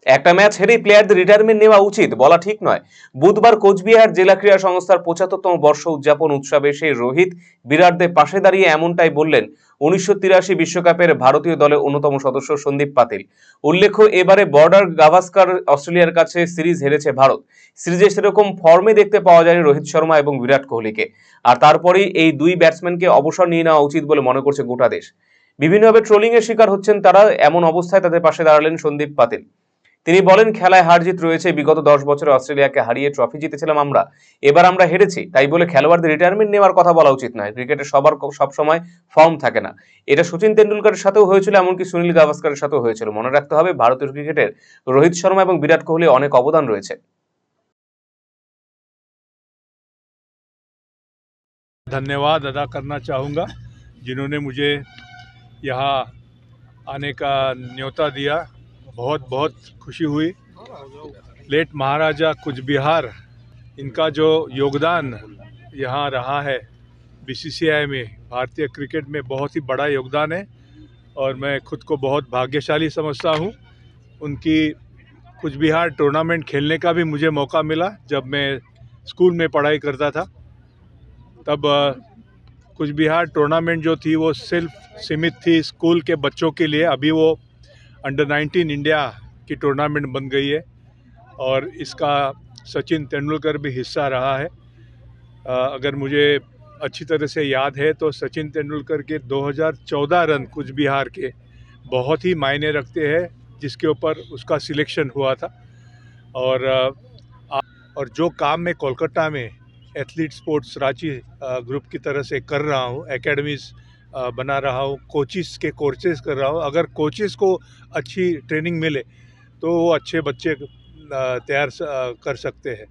একটা ম্যাচ হেরেই প্লেয়ারদের রিটায়ারমেন্ট নেওয়া উচিত বলা ঠিক নয়। বুধবার কোচবিহার জেলা ক্রীড়া সংস্থার ৭৫তম বর্ষ উদযাপন উৎসবে সেই রোহিত বিরাটদের পাশে দাঁড়িয়ে এমনটাই বললেন ১৯৮৩ বিশ্বকাপের ভারতীয় দলের অন্যতম সদস্য সন্দীপ পাতিল। উল্লেখ্য, এবারে বর্ডার গাভাস্কার অস্ট্রেলিয়ার কাছে সিরিজ হেরেছে ভারত। সিরিজে সেরকম ফর্মে দেখতে পাওয়া যায়নি রোহিত শর্মা এবং বিরাট কোহলিকে। আর তারপরেই এই দুই ব্যাটসম্যানকে অবসর নিয়ে নেওয়া উচিত বলে মনে করছে গোটা দেশ। বিভিন্নভাবে ট্রোলিং এর শিকার হচ্ছেন তারা। এমন অবস্থায় তাদের পাশে দাঁড়ালেন সন্দীপ পাতিল। তিনি বলেন, খেলায় হার জিত রয়েছে। বিগত ১০ বছরে অস্ট্রেলিয়াকে হারিয়ে ট্রফি জিতেছিলাম আমরা, এবার আমরা হেরেছি, তাই বলে খেলোয়াড়দের রিটায়ারমেন্ট নেওয়ার কথা বলা উচিত নয়। ক্রিকেটে সবার সবসময় ফর্ম থাকে না। এটা সচিন তেন্ডুলকরের সাথেও হয়েছিল, এমনকি সুনীল গাভাস্করের সাথেও হয়েছিল। মনে রাখতে হবে, ভারতীয় ক্রিকেটের রোহিত শর্মা এবং বিরাট কোহলি অনেক অবদান রয়েছে। धन्यवाद अदा करना चाहूँगा जिन्होंने मुझे यहाँ आने का न्योता दिया। बहुत बहुत खुशी हुई। लेट महाराजा कुचबिहार, इनका जो योगदान यहाँ रहा है बीसीसीआई में, भारतीय क्रिकेट में बहुत ही बड़ा योगदान है और मैं खुद को बहुत भाग्यशाली समझता हूँ। उनकी कुचबिहार टूर्नामेंट खेलने का भी मुझे मौका मिला जब मैं स्कूल में पढ़ाई करता था। तब कुचबिहार टूर्नामेंट जो थी वो सिर्फ सीमित थी स्कूल के बच्चों के लिए। अभी वो अंडर 19 इंडिया की टूर्नामेंट बन गई है और इसका सचिन तेंदुलकर भी हिस्सा रहा है। अगर मुझे अच्छी तरह से याद है तो सचिन तेंदुलकर के 2014 रन कुचबिहार के बहुत ही मायने रखते हैं, जिसके ऊपर उसका सिलेक्शन हुआ था। और जो काम मैं कोलकाता में एथलीट स्पोर्ट्स रांची ग्रुप की तरह से कर रहा हूँ, एकेडमीज बना रहा हूँ, कोचेस के कोर्सेज कर रहा हूँ। अगर कोचेस को अच्छी ट्रेनिंग मिले तो वो अच्छे बच्चे तैयार कर सकते हैं।